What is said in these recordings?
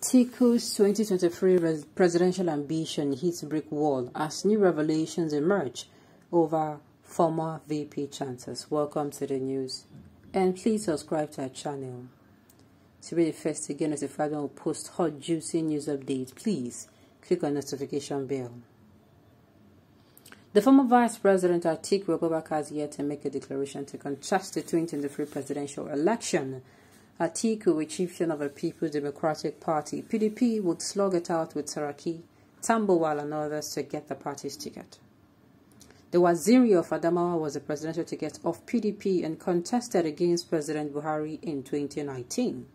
Atiku'S 2023 presidential ambition hits brick wall as new revelations emerge over former VP chances. Welcome to the news, and please subscribe to our channel to be the first to get notified when we post hot, juicy news updates. Please click on notification bell. The former Vice President Atiku'S has yet to make a declaration to contest the 2023 presidential election. Atiku, a chieftain of the People's Democratic Party, PDP, would slug it out with Saraki, Tambuwal and others to get the party's ticket. The Waziri of Adamawa was the presidential ticket of PDP and contested against President Buhari in 2019.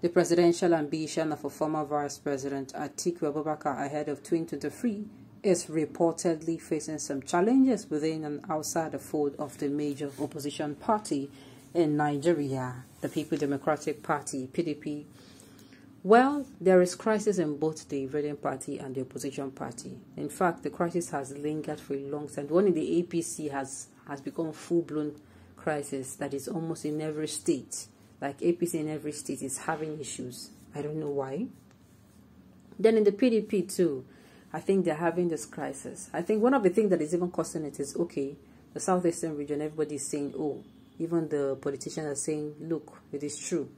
The presidential ambition of a former Vice President Atiku'S ahead of 2023 is reportedly facing some challenges within and outside the fold of the major opposition party in Nigeria, the People's Democratic Party, PDP. Well, there is crisis in both the ruling party and the opposition party. In fact, the crisis has lingered for a long time. The one in the APC has become a full-blown crisis that is almost in every state. Like APC in every state is having issues. I don't know why. Then in the PDP too, I think they're having this crisis. I think one of the things that is even causing it is, okay, the southeastern region, everybody is saying, oh, even the politicians are saying, look, it is true.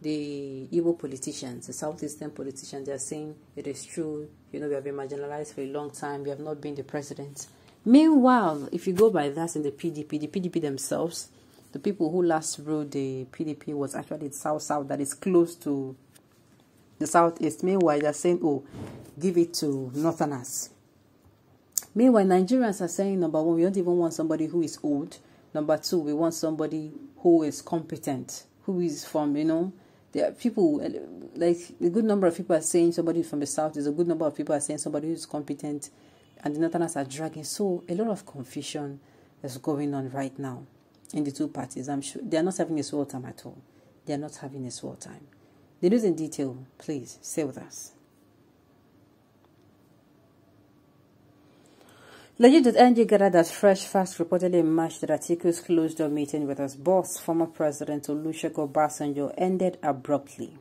The Igbo politicians, the southeastern politicians, they are saying it is true. You know, we have been marginalized for a long time. We have not been the president. Meanwhile, if you go by that in the PDP themselves, the people who last ruled the PDP was actually the South, that is close to the Southeast. Meanwhile, they are saying, oh, give it to Northerners. Meanwhile, Nigerians are saying, number one, we don't even want somebody who is old. Number two, we want somebody who is competent, who is from, you know, there are people, like a good number of people are saying somebody from the South, there's a good number of people are saying somebody who is competent, and the Northerners are dragging. So a lot of confusion is going on right now in the two parties. I'm sure they are not having a swell time at all. They are not having a swell time. The news in detail, please stay with us. Legit.ng gathered that Fresh Fast reportedly in March that Atiku'S closed-door meeting with his boss, former President Olusegun Obasanjo, ended abruptly.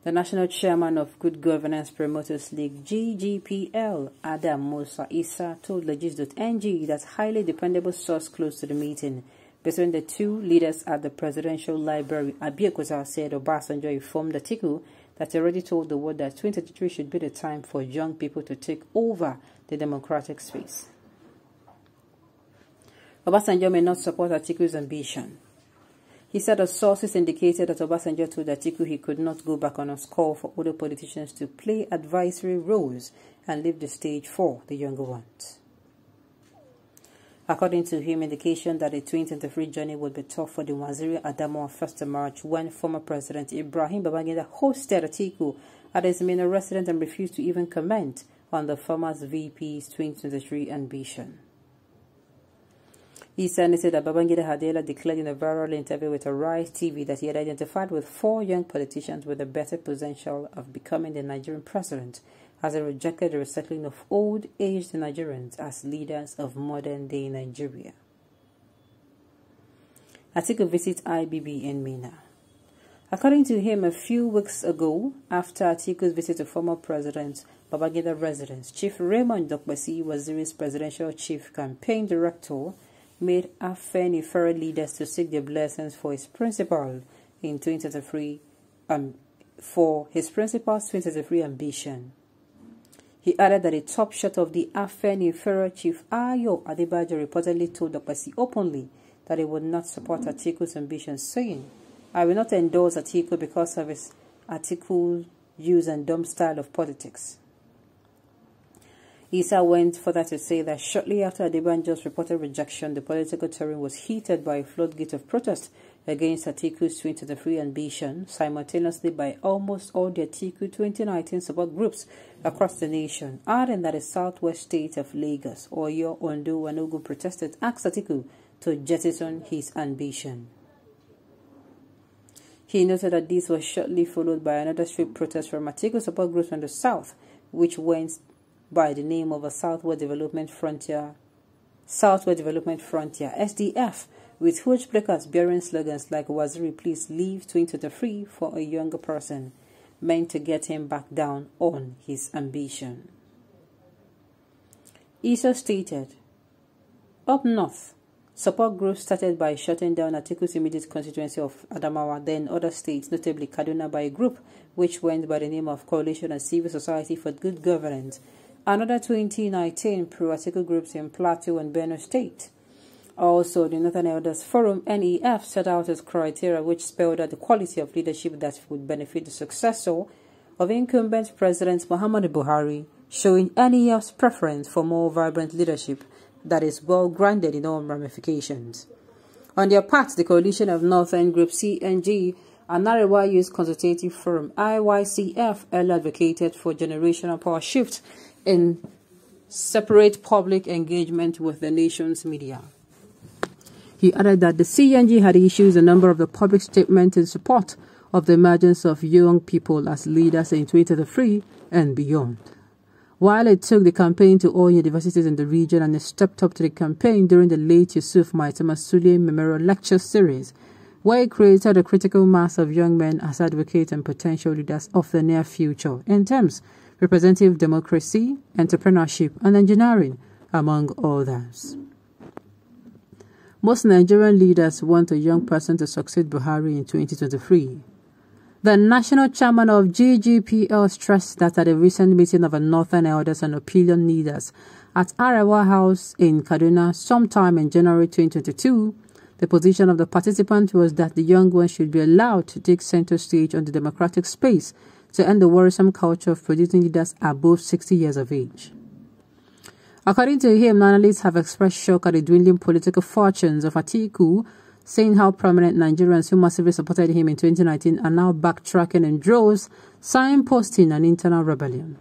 The national chairman of Good Governance Promoters League, GGPL, Adam Musa Issa, told Legit.ng that highly dependable source close to the meeting between the two leaders at the Presidential Library, Atiku'S, said Obasanjo informed Atiku that he already told the world that 2023 should be the time for young people to take over the democratic space. Obasanjo may not support Atiku'S ambition. He said that sources indicated that Obasanjo told Atiku he could not go back on his call for older politicians to play advisory roles and leave the stage for the younger ones. According to him, indication that the 2023 journey would be tough for the Waziri Adamawa on 1st March when former President Ibrahim Babangida hosted Atiku at his main residence and refused to even comment on the former VP's 2023 ambition. He said that Babangida had declared in a viral interview with Arise TV that he had identified with 4 young politicians with a better potential of becoming the Nigerian president, as he rejected the resettling of old-aged Nigerians as leaders of modern-day Nigeria. Atiku visits IBB in Mina. According to him, a few weeks ago, after Atiku'S visit to former President Babangida residence, Chief Raymond Dokbesi, Waziri's presidential chief campaign director, made Afenifere leaders to seek their blessings for his principal in 2023, for his principal's 2023 ambition. He added that a top shot of the Afenifere chief Ayo Adebayo reportedly told Dokbesi openly that he would not support Atiku'S ambition, saying, "I will not endorse Atiku because of his Atiku use and dumb style of politics." Issa went further to say that shortly after Adebanjo's reported rejection, the political terrain was heated by a floodgate of protest against Atiku'S 2023 ambition, simultaneously by almost all the Atiku 2019 support groups across the nation, adding that the southwest state of Lagos, Oyo, Ondo, and Ogun protested asked Atiku to jettison his ambition. He noted that this was shortly followed by another street protest from Atiku support groups from the south, which went by the name of a Southwest Development Frontier, SDF, with huge placards bearing slogans like "Waziri, please leave 2023 for a younger person," meant to get him back down on his ambition. Issa stated, "Up north, support groups started by shutting down Atiku'S immediate constituency of Adamawa, then other states, notably Kaduna, by a group which went by the name of Coalition of Civil Society for Good Governance. Another 2019 pro-Atiku groups in Plateau and Benue State. Also, the Northern Elders Forum, NEF, set out its criteria which spelled out the quality of leadership that would benefit the successor of incumbent President Muhammadu Buhari, showing NEF's preference for more vibrant leadership that is well grounded in all ramifications. On their part, the coalition of Northern Group CNG and Arewa Youth Consultative Forum IYCF earlier advocated for generational power shift in separate public engagement with the nation's media. He added that the CNG had issued a number of the public statements in support of the emergence of young people as leaders in 2023 and beyond. While it took the campaign to all universities in the region and it stepped up to the campaign during the late Yusuf Maitama Sule Memorial Lecture Series, where it created a critical mass of young men as advocates and potential leaders of the near future in terms representative democracy, entrepreneurship, and engineering, among others. Most Nigerian leaders want a young person to succeed Buhari in 2023. The national chairman of GGPL stressed that at a recent meeting of the Northern Elders and Opinion Leaders at Arewa House in Kaduna sometime in January 2022, the position of the participant was that the young ones should be allowed to take center stage on the democratic space to end the worrisome culture of producing leaders above 60 years of age. According to him, analysts have expressed shock at the dwindling political fortunes of Atiku, saying how prominent Nigerians who massively supported him in 2019 are now backtracking in droves, signposting an internal rebellion.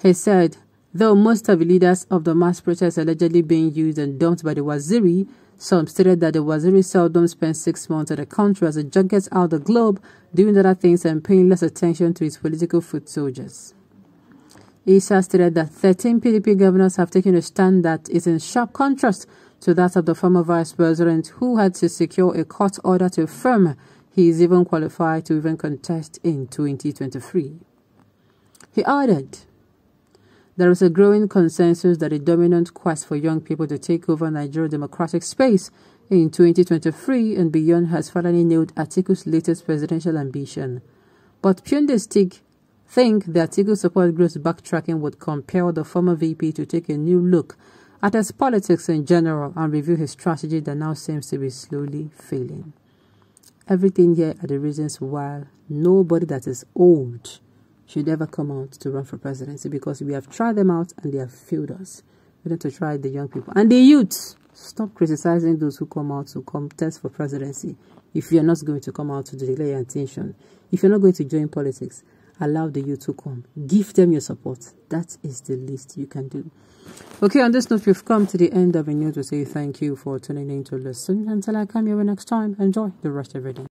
He said, though most of the leaders of the mass protests allegedly being used and dumped by the Waziri, some stated that the Waziri seldom spent 6 months at the country as a junket out the globe, doing other things and paying less attention to his political foot soldiers. Issa stated that 13 PDP governors have taken a stand that is in sharp contrast to that of the former vice president, who had to secure a court order to affirm he is even qualified to even contest in 2023. He added, there is a growing consensus that the dominant quest for young people to take over Nigeria's democratic space in 2023 and beyond has finally nailed Atiku'S latest presidential ambition. But pundits think the Atiku support group's backtracking would compel the former VP to take a new look at his politics in general and review his strategy that now seems to be slowly failing. Everything here are the reasons why nobody that is old should ever come out to run for presidency, because we have tried them out and they have failed us. We need to try the young people. And the youth, stop criticizing those who come out to contest for presidency. If you're not going to come out to declare your intention, if you're not going to join politics, allow the youth to come. Give them your support. That is the least you can do. Okay, on this note, we've come to the end of the news to say thank you for tuning in to listen. Until I come here next time, enjoy the rest of your day.